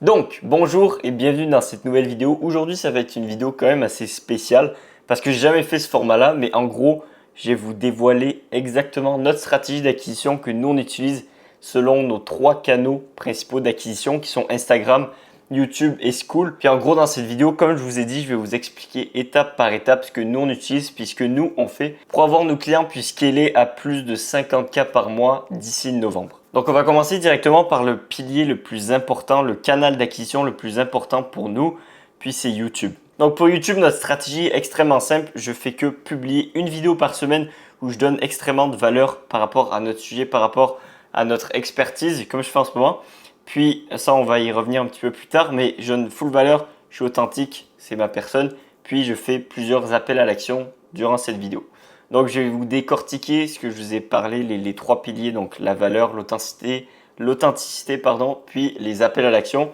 Donc, bonjour et bienvenue dans cette nouvelle vidéo. Aujourd'hui, ça va être une vidéo quand même assez spéciale parce que j'ai jamais fait ce format-là, mais en gros, je vais vous dévoiler exactement notre stratégie d'acquisition que nous on utilise selon nos trois canaux principaux d'acquisition qui sont Instagram, YouTube et Skool. Puis en gros, dans cette vidéo, comme je vous ai dit, je vais vous expliquer étape par étape ce que nous on utilise puisque nous on fait pour avoir nos clients puis scaler à plus de 50K par mois d'ici novembre. Donc on va commencer directement par le pilier le plus important, le canal d'acquisition le plus important pour nous, puis c'est YouTube. Donc pour YouTube, notre stratégie est extrêmement simple. Je fais que publier une vidéo par semaine où je donne extrêmement de valeur par rapport à notre sujet, par rapport à notre expertise, comme je fais en ce moment. Puis ça, on va y revenir un petit peu plus tard, mais je donne full valeur, je suis authentique, c'est ma personne. Puis je fais plusieurs appels à l'action durant cette vidéo. Donc, je vais vous décortiquer ce que je vous ai parlé, les trois piliers, donc la valeur, l'authenticité, puis les appels à l'action.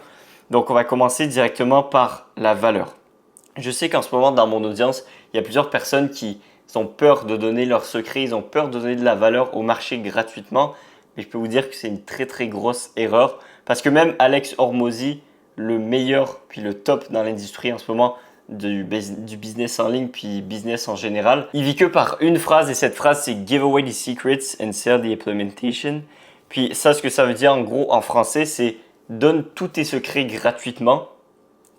Donc, on va commencer directement par la valeur. Je sais qu'en ce moment, dans mon audience, il y a plusieurs personnes qui ont peur de donner leurs secrets, ils ont peur de donner de la valeur au marché gratuitement. Mais je peux vous dire que c'est une très très grosse erreur parce que même Alex Hormozy, le meilleur puis le top dans l'industrie en ce moment, du business en ligne puis business en général. Il vit que par une phrase et cette phrase c'est give away the secrets and sell the implementation. Puis ça, ce que ça veut dire en gros en français, c'est donne tous tes secrets gratuitement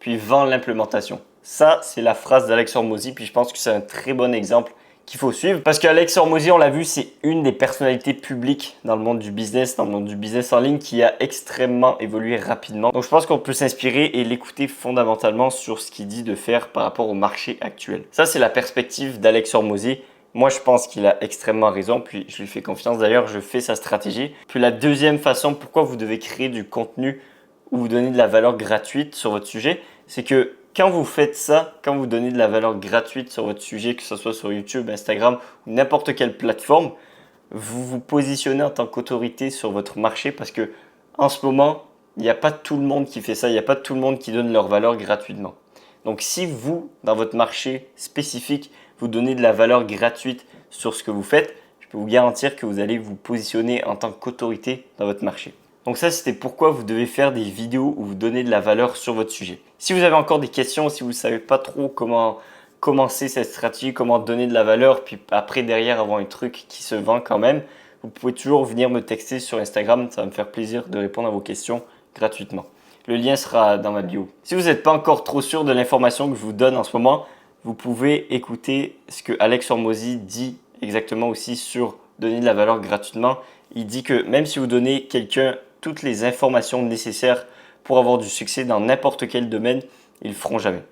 puis vends l'implémentation. Ça, c'est la phrase d'Alex Hormozy puis je pense que c'est un très bon exemple qu'il faut suivre. Parce qu'Alex Hormozy, on l'a vu, c'est une des personnalités publiques dans le monde du business, dans le monde du business en ligne qui a extrêmement évolué rapidement. Donc je pense qu'on peut s'inspirer et l'écouter fondamentalement sur ce qu'il dit de faire par rapport au marché actuel. Ça, c'est la perspective d'Alex Hormozy. Moi, je pense qu'il a extrêmement raison, puis je lui fais confiance. D'ailleurs, je fais sa stratégie. Puis la deuxième façon, pourquoi vous devez créer du contenu ou vous donner de la valeur gratuite sur votre sujet, c'est que quand vous faites ça, quand vous donnez de la valeur gratuite sur votre sujet, que ce soit sur YouTube, Instagram ou n'importe quelle plateforme, vous vous positionnez en tant qu'autorité sur votre marché parce que en ce moment, il n'y a pas tout le monde qui fait ça, il n'y a pas tout le monde qui donne leur valeur gratuitement. Donc si vous, dans votre marché spécifique, vous donnez de la valeur gratuite sur ce que vous faites, je peux vous garantir que vous allez vous positionner en tant qu'autorité dans votre marché. Donc ça, c'était pourquoi vous devez faire des vidéos où vous donnez de la valeur sur votre sujet. Si vous avez encore des questions, si vous ne savez pas trop comment commencer cette stratégie, comment donner de la valeur, puis après derrière avoir un truc qui se vend quand même, vous pouvez toujours venir me texter sur Instagram. Ça va me faire plaisir de répondre à vos questions gratuitement. Le lien sera dans ma bio. Si vous n'êtes pas encore trop sûr de l'information que je vous donne en ce moment, vous pouvez écouter ce que Alex Hormozy dit exactement aussi sur donner de la valeur gratuitement. Il dit que même si vous donnez quelqu'un toutes les informations nécessaires pour avoir du succès dans n'importe quel domaine, ils le feront jamais.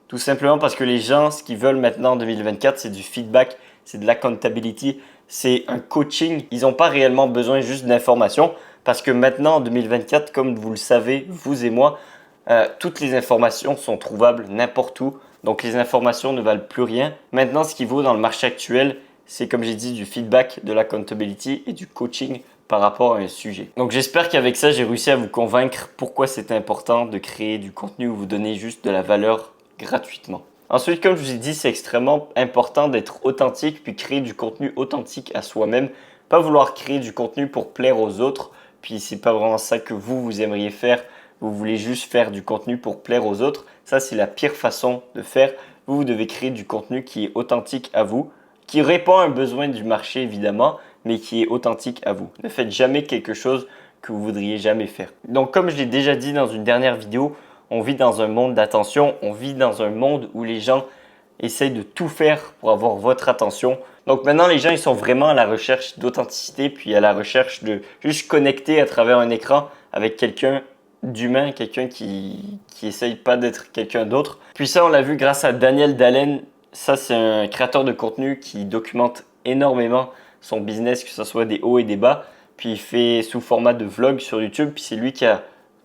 Tout simplement parce que les gens, ce qu'ils veulent maintenant en 2024, c'est du feedback, c'est de l'accountability, c'est un coaching. Ils n'ont pas réellement besoin juste d'informations parce que maintenant en 2024, comme vous le savez, vous et moi, toutes les informations sont trouvables n'importe où. Donc les informations ne valent plus rien. Maintenant, ce qui vaut dans le marché actuel, c'est comme j'ai dit, du feedback, de l'accountability et du coaching par rapport à un sujet. Donc j'espère qu'avec ça, j'ai réussi à vous convaincre pourquoi c'est important de créer du contenu où vous donnez juste de la valeur gratuitement. Ensuite, comme je vous ai dit, c'est extrêmement important d'être authentique puis créer du contenu authentique à soi-même. Pas vouloir créer du contenu pour plaire aux autres, puis c'est pas vraiment ça que vous aimeriez faire. Vous voulez juste faire du contenu pour plaire aux autres. Ça, c'est la pire façon de faire. Vous devez créer du contenu qui est authentique à vous, qui répond à un besoin du marché évidemment, mais qui est authentique à vous. Ne faites jamais quelque chose que vous voudriez jamais faire. Donc comme je l'ai déjà dit dans une dernière vidéo, on vit dans un monde d'attention, on vit dans un monde où les gens essayent de tout faire pour avoir votre attention. Donc maintenant, les gens, ils sont vraiment à la recherche d'authenticité, puis à la recherche de juste connecter à travers un écran avec quelqu'un d'humain, quelqu'un qui essaye pas d'être quelqu'un d'autre. Puis ça, on l'a vu grâce à Daniel Dalen. Ça, c'est un créateur de contenu qui documente énormément son business, que ce soit des hauts et des bas. Puis il fait sous format de vlog sur YouTube. Puis c'est lui qui a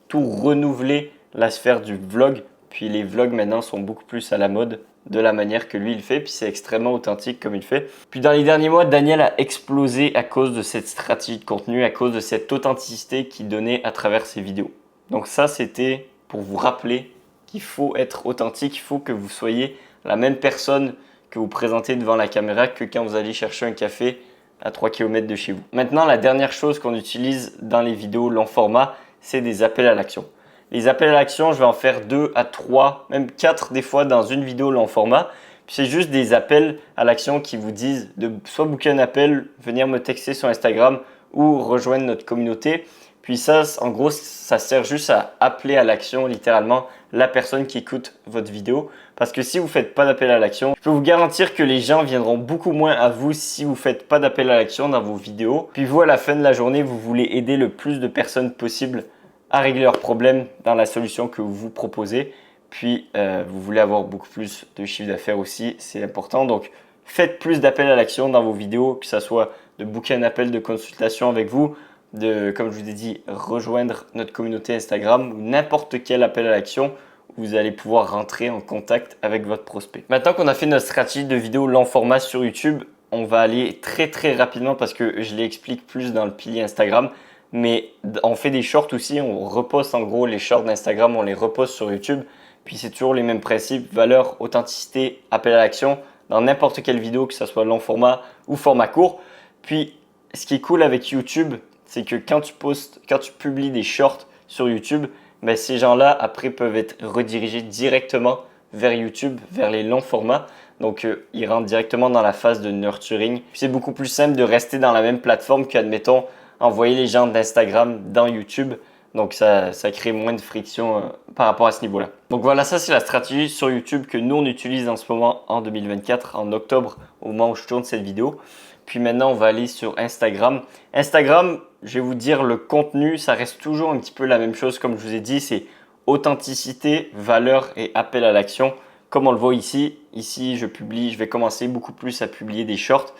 tout renouvelé la sphère du vlog. Puis les vlogs maintenant sont beaucoup plus à la mode de la manière que lui il fait. Puis c'est extrêmement authentique comme il fait. Puis dans les derniers mois, Daniel a explosé à cause de cette stratégie de contenu, à cause de cette authenticité qu'il donnait à travers ses vidéos. Donc ça, c'était pour vous rappeler qu'il faut être authentique, il faut que vous soyez la même personne que vous présentez devant la caméra que quand vous allez chercher un café à 3 km de chez vous. Maintenant, la dernière chose qu'on utilise dans les vidéos long format, c'est des appels à l'action. Les appels à l'action, je vais en faire 2 à 3, même 4 des fois dans une vidéo long format. Puis c'est juste des appels à l'action qui vous disent de soit booker un appel, venir me texter sur Instagram ou rejoindre notre communauté. Puis ça, en gros, ça sert juste à appeler à l'action littéralement la personne qui écoute votre vidéo. Parce que si vous ne faites pas d'appel à l'action, je peux vous garantir que les gens viendront beaucoup moins à vous si vous ne faites pas d'appel à l'action dans vos vidéos. Puis vous, à la fin de la journée, vous voulez aider le plus de personnes possible à régler leurs problèmes dans la solution que vous proposez. Puis vous voulez avoir beaucoup plus de chiffre d'affaires aussi, c'est important. Donc faites plus d'appels à l'action dans vos vidéos, que ce soit de booker un appel de consultation avec vous, de, comme je vous ai dit, rejoindre notre communauté Instagram ou n'importe quel appel à l'action où vous allez pouvoir rentrer en contact avec votre prospect. Maintenant qu'on a fait notre stratégie de vidéo long format sur YouTube, on va aller très rapidement parce que je l'explique plus dans le pilier Instagram. Mais on fait des shorts aussi, on reposte en gros les shorts d'Instagram, on les reposte sur YouTube. Puis c'est toujours les mêmes principes, valeur, authenticité, appel à l'action dans n'importe quelle vidéo, que ce soit long format ou format court. Puis ce qui est cool avec YouTube, c'est que quand tu publies des shorts sur YouTube, ben, ces gens-là après peuvent être redirigés directement vers YouTube, vers les longs formats. Donc ils rentrent directement dans la phase de nurturing. Puis c'est beaucoup plus simple de rester dans la même plateforme qu'admettons envoyer les gens d'Instagram dans YouTube. Donc ça crée moins de friction par rapport à ce niveau-là. Donc voilà, ça c'est la stratégie sur YouTube que nous on utilise en ce moment en 2024, en octobre, au moment où je tourne cette vidéo. Puis maintenant, on va aller sur Instagram. Instagram, je vais vous dire, le contenu, ça reste toujours un petit peu la même chose. Comme je vous ai dit, c'est authenticité, valeur et appel à l'action. Comme on le voit ici, je vais commencer beaucoup plus à publier des shorts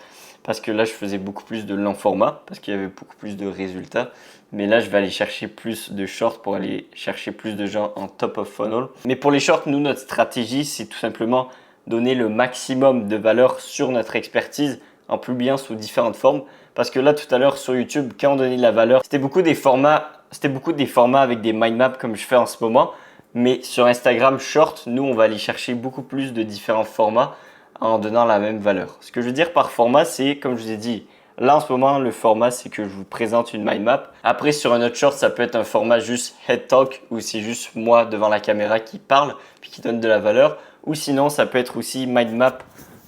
parce que là, je faisais beaucoup plus de long format parce qu'il y avait beaucoup plus de résultats. Mais là, je vais aller chercher plus de shorts pour aller chercher plus de gens en top of funnel. Mais pour les shorts, nous, notre stratégie, c'est tout simplement donner le maximum de valeur sur notre expertise en publiant sous différentes formes. Parce que là, tout à l'heure sur YouTube, quand on donnait de la valeur, c'était beaucoup des formats avec des mind maps comme je fais en ce moment. Mais sur Instagram Short, nous, on va aller chercher beaucoup plus de différents formats en donnant la même valeur. Ce que je veux dire par format, c'est comme je vous ai dit, là en ce moment, le format, c'est que je vous présente une mind map. Après, sur un autre short, ça peut être un format juste head talk où c'est juste moi devant la caméra qui parle puis qui donne de la valeur. Ou sinon, ça peut être aussi mind map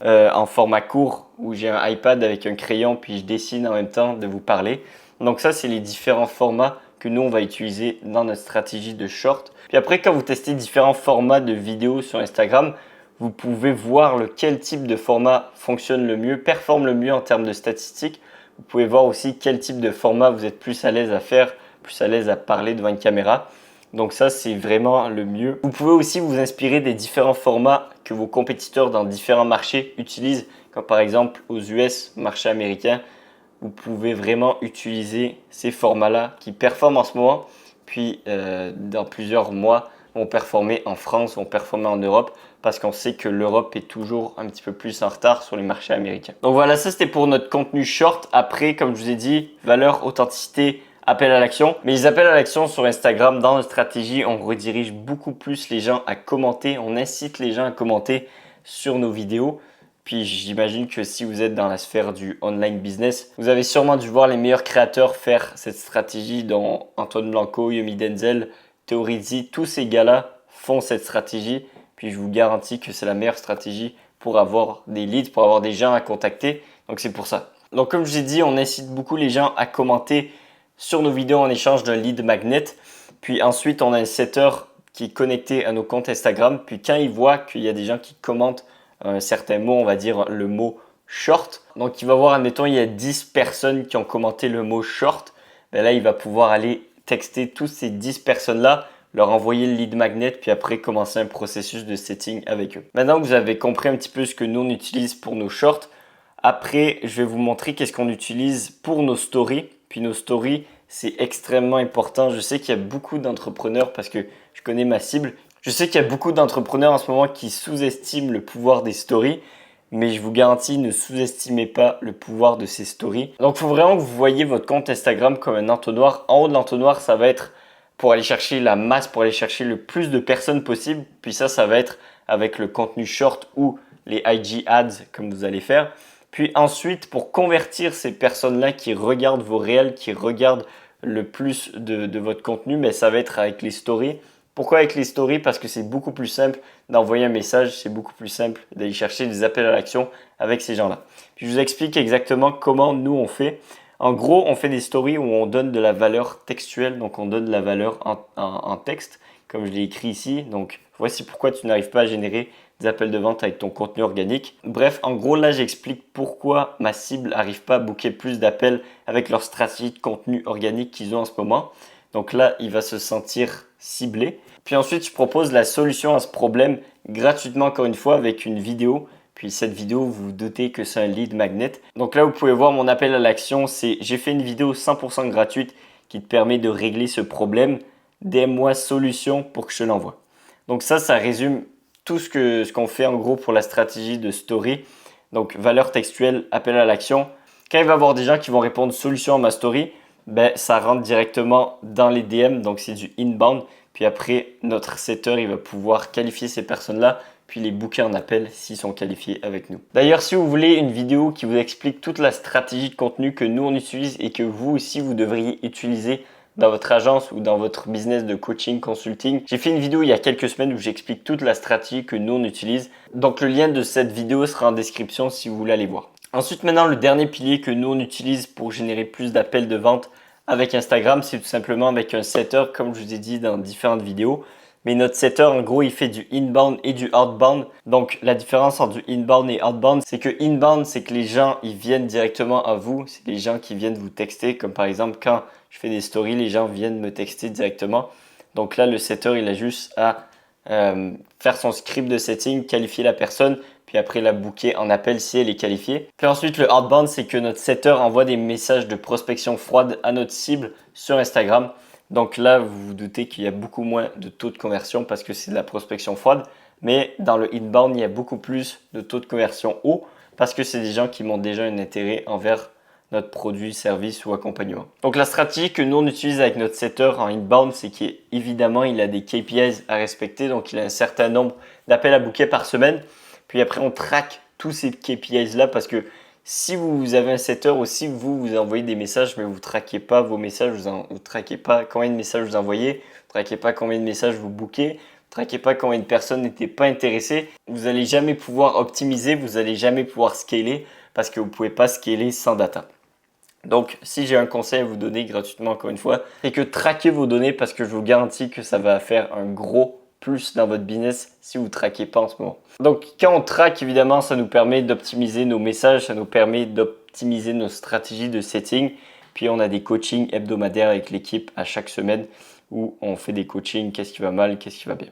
en format court où j'ai un iPad avec un crayon puis je dessine en même temps de vous parler. Donc ça, c'est les différents formats que nous, on va utiliser dans notre stratégie de short. Puis après, quand vous testez différents formats de vidéos sur Instagram, vous pouvez voir quel type de format fonctionne le mieux, performe le mieux en termes de statistiques. Vous pouvez voir aussi quel type de format vous êtes plus à l'aise à faire, plus à l'aise à parler devant une caméra. Donc ça, c'est vraiment le mieux. Vous pouvez aussi vous inspirer des différents formats que vos compétiteurs dans différents marchés utilisent. Comme par exemple aux US, marché américain, vous pouvez vraiment utiliser ces formats-là qui performent en ce moment. Puis dans plusieurs mois, vont performer en France, vont performer en Europe parce qu'on sait que l'Europe est toujours un petit peu plus en retard sur les marchés américains. Donc voilà, ça c'était pour notre contenu short. Après, comme je vous ai dit, valeur, authenticité, appel à l'action. Mais les appels à l'action sur Instagram, dans notre stratégie, on redirige beaucoup plus les gens à commenter. On incite les gens à commenter sur nos vidéos. Puis j'imagine que si vous êtes dans la sphère du online business, vous avez sûrement dû voir les meilleurs créateurs faire cette stratégie, dont Antoine Blanco, Yomi Denzel, Theorizzi. Tous ces gars-là font cette stratégie. Puis je vous garantis que c'est la meilleure stratégie pour avoir des leads, pour avoir des gens à contacter. Donc c'est pour ça. Donc comme je vous ai dit, on incite beaucoup les gens à commenter sur nos vidéos en échange d'un lead magnet. Puis ensuite, on a un setter qui est connecté à nos comptes Instagram. Puis quand il voit qu'il y a des gens qui commentent un certain mot, on va dire le mot short. Donc il va voir, admettons, il y a 10 personnes qui ont commenté le mot short. Ben là, il va pouvoir aller texter toutes ces 10 personnes-là, leur envoyer le lead magnet, puis après commencer un processus de setting avec eux. Maintenant que vous avez compris un petit peu ce que nous on utilise pour nos shorts, après je vais vous montrer qu'est-ce qu'on utilise pour nos stories. Puis nos stories, c'est extrêmement important. Je sais qu'il y a beaucoup d'entrepreneurs, parce que je connais ma cible, je sais qu'il y a beaucoup d'entrepreneurs en ce moment qui sous-estiment le pouvoir des stories. Mais je vous garantis, ne sous-estimez pas le pouvoir de ces stories. Donc il faut vraiment que vous voyez votre compte Instagram comme un entonnoir. En haut de l'entonnoir, ça va être pour aller chercher la masse, pour aller chercher le plus de personnes possible. Puis ça va être avec le contenu short ou les IG ads comme vous allez faire. Puis ensuite, pour convertir ces personnes-là qui regardent vos réels, qui regardent le plus de votre contenu, mais ça va être avec les stories. Pourquoi avec les stories? Parce que c'est beaucoup plus simple d'envoyer un message, c'est beaucoup plus simple d'aller chercher des appels à l'action avec ces gens-là. Puis je vous explique exactement comment nous on fait. En gros, on fait des stories où on donne de la valeur textuelle, donc on donne de la valeur en texte, comme je l'ai écrit ici. Donc voici pourquoi tu n'arrives pas à générer des appels de vente avec ton contenu organique. Bref, en gros, là, j'explique pourquoi ma cible n'arrive pas à booker plus d'appels avec leur stratégie de contenu organique qu'ils ont en ce moment. Donc là, il va se sentir ciblé. Puis ensuite, je propose la solution à ce problème gratuitement, encore une fois, avec une vidéo. Puis cette vidéo, vous vous doutez que c'est un lead magnet. Donc là, vous pouvez voir mon appel à l'action. J'ai fait une vidéo 100% gratuite qui te permet de régler ce problème. DM-moi solution pour que je te l'envoie. Donc ça résume tout ce qu'on fait en gros pour la stratégie de story. Donc valeur textuelle, appel à l'action. Quand il va y avoir des gens qui vont répondre solution à ma story, ben, ça rentre directement dans les DM. Donc c'est du inbound. Puis après, notre setter, il va pouvoir qualifier ces personnes-là, puis les booker en appel s'ils sont qualifiés avec nous. D'ailleurs, si vous voulez une vidéo qui vous explique toute la stratégie de contenu que nous on utilise et que vous aussi vous devriez utiliser dans votre agence ou dans votre business de coaching, consulting. J'ai fait une vidéo il y a quelques semaines où j'explique toute la stratégie que nous on utilise. Donc le lien de cette vidéo sera en description si vous voulez aller voir. Ensuite, maintenant, le dernier pilier que nous on utilise pour générer plus d'appels de vente avec Instagram, c'est tout simplement avec un setter, comme je vous ai dit dans différentes vidéos. Mais notre setter, en gros, il fait du inbound et du outbound. Donc, la différence entre du inbound et outbound, c'est que inbound, c'est que les gens, ils viennent directement à vous. C'est les gens qui viennent vous texter. Comme par exemple, quand je fais des stories, les gens viennent me texter directement. Donc là, le setter, il a juste à faire son script de setting, qualifier la personne, puis après la booker en appel si elle est qualifiée. Puis ensuite, le outbound, c'est que notre setter envoie des messages de prospection froide à notre cible sur Instagram. Donc là, vous vous doutez qu'il y a beaucoup moins de taux de conversion parce que c'est de la prospection froide. Mais dans le inbound, il y a beaucoup plus de taux de conversion haut parce que c'est des gens qui ont déjà un intérêt envers notre produit, service ou accompagnement. Donc la stratégie que nous on utilise avec notre setter en inbound, c'est qu'évidemment il a des KPIs à respecter, donc il a un certain nombre d'appels à booker par semaine. Puis après on traque tous ces KPIs là parce que si vous avez un setter aussi, vous envoyez des messages mais vous ne traquez pas vos messages, vous ne traquez pas combien de messages vous envoyez, vous ne traquez pas combien de messages vous bookez, vous ne traquez pas combien de personnes n'étaient pas intéressées, vous n'allez jamais pouvoir optimiser, vous n'allez jamais pouvoir scaler parce que vous ne pouvez pas scaler sans data. Donc, si j'ai un conseil à vous donner gratuitement encore une fois, c'est que traquez vos données parce que je vous garantis que ça va faire un gros plus dans votre business si vous ne traquez pas en ce moment. Donc, quand on traque, évidemment, ça nous permet d'optimiser nos messages, ça nous permet d'optimiser nos stratégies de setting. Puis, on a des coachings hebdomadaires avec l'équipe à chaque semaine où on fait des coachings, qu'est-ce qui va mal, qu'est-ce qui va bien.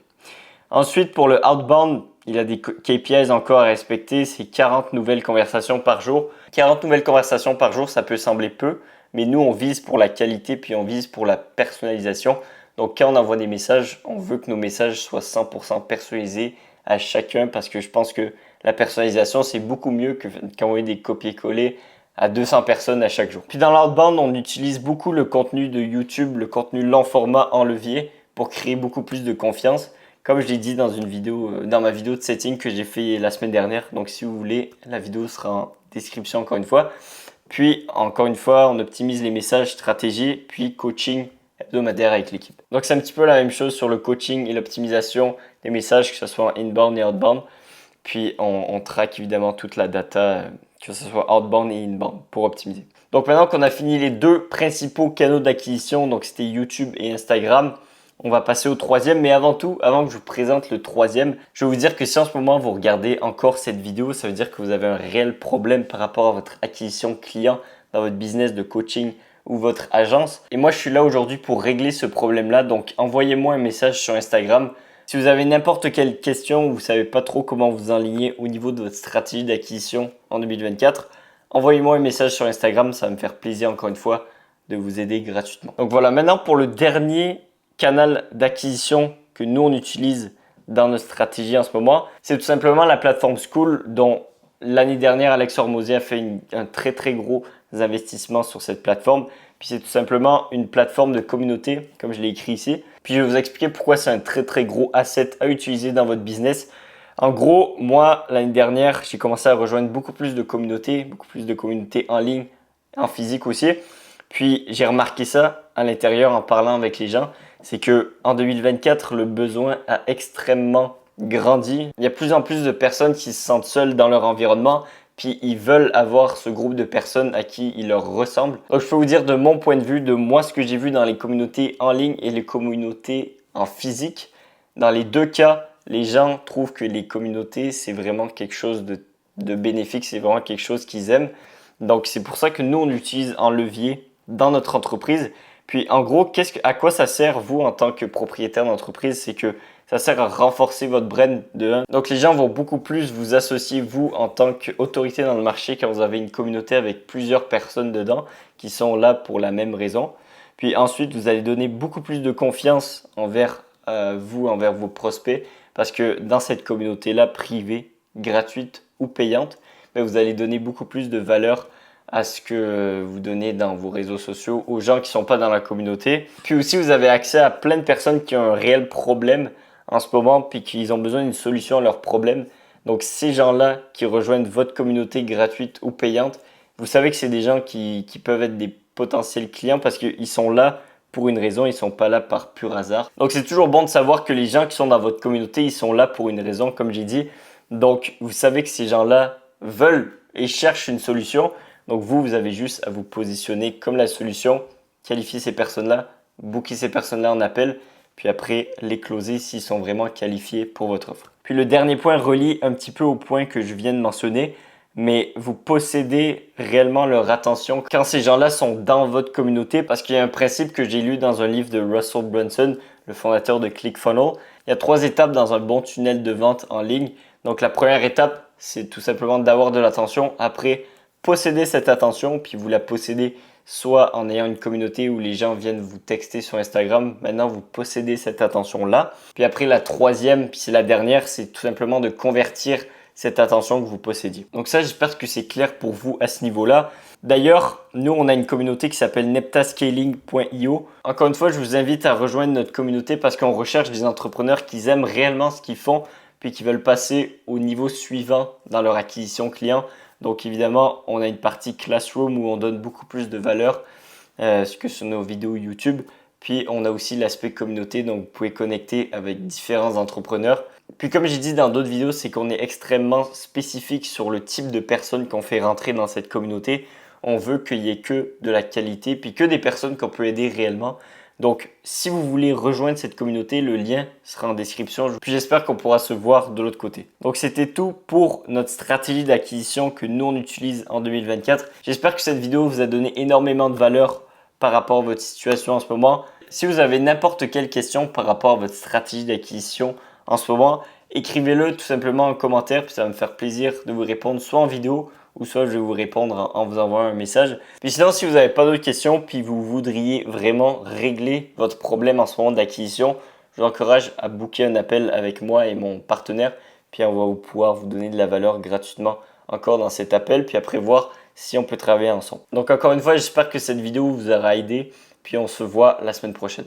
Ensuite, pour le outbound, il a des KPIs encore à respecter, c'est 40 nouvelles conversations par jour. 40 nouvelles conversations par jour, ça peut sembler peu, mais nous, on vise pour la qualité, puis on vise pour la personnalisation. Donc, quand on envoie des messages, on veut que nos messages soient 100% personnalisés à chacun parce que je pense que la personnalisation, c'est beaucoup mieux que qu'envoyer des copier-coller à 200 personnes à chaque jour. Puis dans l'outbound, on utilise beaucoup le contenu de YouTube, le contenu long format en levier pour créer beaucoup plus de confiance. Comme je l'ai dit dans une vidéo, dans ma vidéo de setting que j'ai fait la semaine dernière. Donc si vous voulez, la vidéo sera en description encore une fois. Puis encore une fois, on optimise les messages, stratégie, puis coaching hebdomadaire avec l'équipe. Donc c'est un petit peu la même chose sur le coaching et l'optimisation des messages, que ce soit en inbound et outbound. Puis on traque évidemment toute la data, que ce soit outbound et inbound pour optimiser. Donc maintenant qu'on a fini les deux principaux canaux d'acquisition, donc c'était YouTube et Instagram, on va passer au troisième, mais avant tout, avant que je vous présente le troisième, je vais vous dire que si en ce moment vous regardez encore cette vidéo, ça veut dire que vous avez un réel problème par rapport à votre acquisition client dans votre business de coaching ou votre agence. Et moi, je suis là aujourd'hui pour régler ce problème-là. Donc, envoyez-moi un message sur Instagram. Si vous avez n'importe quelle question ou vous ne savez pas trop comment vous enligner au niveau de votre stratégie d'acquisition en 2024, envoyez-moi un message sur Instagram. Ça va me faire plaisir encore une fois de vous aider gratuitement. Donc voilà, maintenant pour le dernier canal d'acquisition que nous on utilise dans notre stratégie en ce moment, c'est tout simplement la plateforme Skool dont l'année dernière Alex Hormozy a fait un très gros investissement sur cette plateforme. Puis c'est tout simplement une plateforme de communauté comme je l'ai écrit ici. Puis je vais vous expliquer pourquoi c'est un très gros asset à utiliser dans votre business. En gros, moi l'année dernière j'ai commencé à rejoindre beaucoup plus de communautés en ligne, en physique aussi. Puis j'ai remarqué ça à l'intérieur en parlant avec les gens, c'est que en 2024, le besoin a extrêmement grandi. Il y a de plus en plus de personnes qui se sentent seules dans leur environnement, puis ils veulent avoir ce groupe de personnes à qui ils leur ressemblent. Donc je peux vous dire de mon point de vue, de moi ce que j'ai vu dans les communautés en ligne et les communautés en physique, dans les deux cas, les gens trouvent que les communautés, c'est vraiment quelque chose de bénéfique, c'est vraiment quelque chose qu'ils aiment. Donc c'est pour ça que nous, on l'utilise en levier dans notre entreprise. Puis en gros, à quoi ça sert, vous, en tant que propriétaire d'entreprise? C'est que ça sert à renforcer votre brand de 1. Donc les gens vont beaucoup plus vous associer, vous, en tant qu'autorité dans le marché, quand vous avez une communauté avec plusieurs personnes dedans qui sont là pour la même raison. Puis ensuite, vous allez donner beaucoup plus de confiance envers vous, envers vos prospects, parce que dans cette communauté-là, privée, gratuite ou payante, vous allez donner beaucoup plus de valeur à ce que vous donnez dans vos réseaux sociaux aux gens qui ne sont pas dans la communauté. Puis aussi, vous avez accès à plein de personnes qui ont un réel problème en ce moment, puis qui ont besoin d'une solution à leurs problèmes. Donc ces gens-là qui rejoignent votre communauté gratuite ou payante, vous savez que c'est des gens qui peuvent être des potentiels clients parce qu'ils sont là pour une raison, ils ne sont pas là par pur hasard. Donc c'est toujours bon de savoir que les gens qui sont dans votre communauté, ils sont là pour une raison, comme j'ai dit. Donc vous savez que ces gens-là veulent et cherchent une solution. Donc vous avez juste à vous positionner comme la solution, qualifier ces personnes-là, booker ces personnes-là en appel, puis après les closer s'ils sont vraiment qualifiés pour votre offre. Puis le dernier point relie un petit peu au point que je viens de mentionner, mais vous possédez réellement leur attention quand ces gens-là sont dans votre communauté, parce qu'il y a un principe que j'ai lu dans un livre de Russell Brunson, le fondateur de ClickFunnels. Il y a 3 étapes dans un bon tunnel de vente en ligne. Donc la première étape, c'est tout simplement d'avoir de l'attention. Après, posséder cette attention, puis vous la possédez soit en ayant une communauté où les gens viennent vous texter sur Instagram. Maintenant, vous possédez cette attention-là. Puis après, la troisième, puis c'est la dernière, c'est tout simplement de convertir cette attention que vous possédiez. Donc ça, j'espère que c'est clair pour vous à ce niveau-là. D'ailleurs, nous, on a une communauté qui s'appelle neptascaling.io. Encore une fois, je vous invite à rejoindre notre communauté parce qu'on recherche des entrepreneurs qui aiment réellement ce qu'ils font puis qui veulent passer au niveau suivant dans leur acquisition client. Donc évidemment, on a une partie Classroom où on donne beaucoup plus de valeur que sur nos vidéos YouTube. Puis on a aussi l'aspect communauté, donc vous pouvez connecter avec différents entrepreneurs. Puis comme j'ai dit dans d'autres vidéos, c'est qu'on est extrêmement spécifique sur le type de personnes qu'on fait rentrer dans cette communauté. On veut qu'il y ait que de la qualité, puis que des personnes qu'on peut aider réellement. Donc, si vous voulez rejoindre cette communauté, le lien sera en description. Puis j'espère qu'on pourra se voir de l'autre côté. Donc, c'était tout pour notre stratégie d'acquisition que nous, on utilise en 2024. J'espère que cette vidéo vous a donné énormément de valeur par rapport à votre situation en ce moment. Si vous avez n'importe quelle question par rapport à votre stratégie d'acquisition en ce moment, écrivez-le tout simplement en commentaire. Puis ça va me faire plaisir de vous répondre soit en vidéo ou soit je vais vous répondre en vous envoyant un message. Puis sinon, si vous n'avez pas d'autres questions, puis vous voudriez vraiment régler votre problème en ce moment d'acquisition, je vous encourage à booker un appel avec moi et mon partenaire. Puis on va pouvoir vous donner de la valeur gratuitement encore dans cet appel, puis après voir si on peut travailler ensemble. Donc encore une fois, j'espère que cette vidéo vous aura aidé, puis on se voit la semaine prochaine.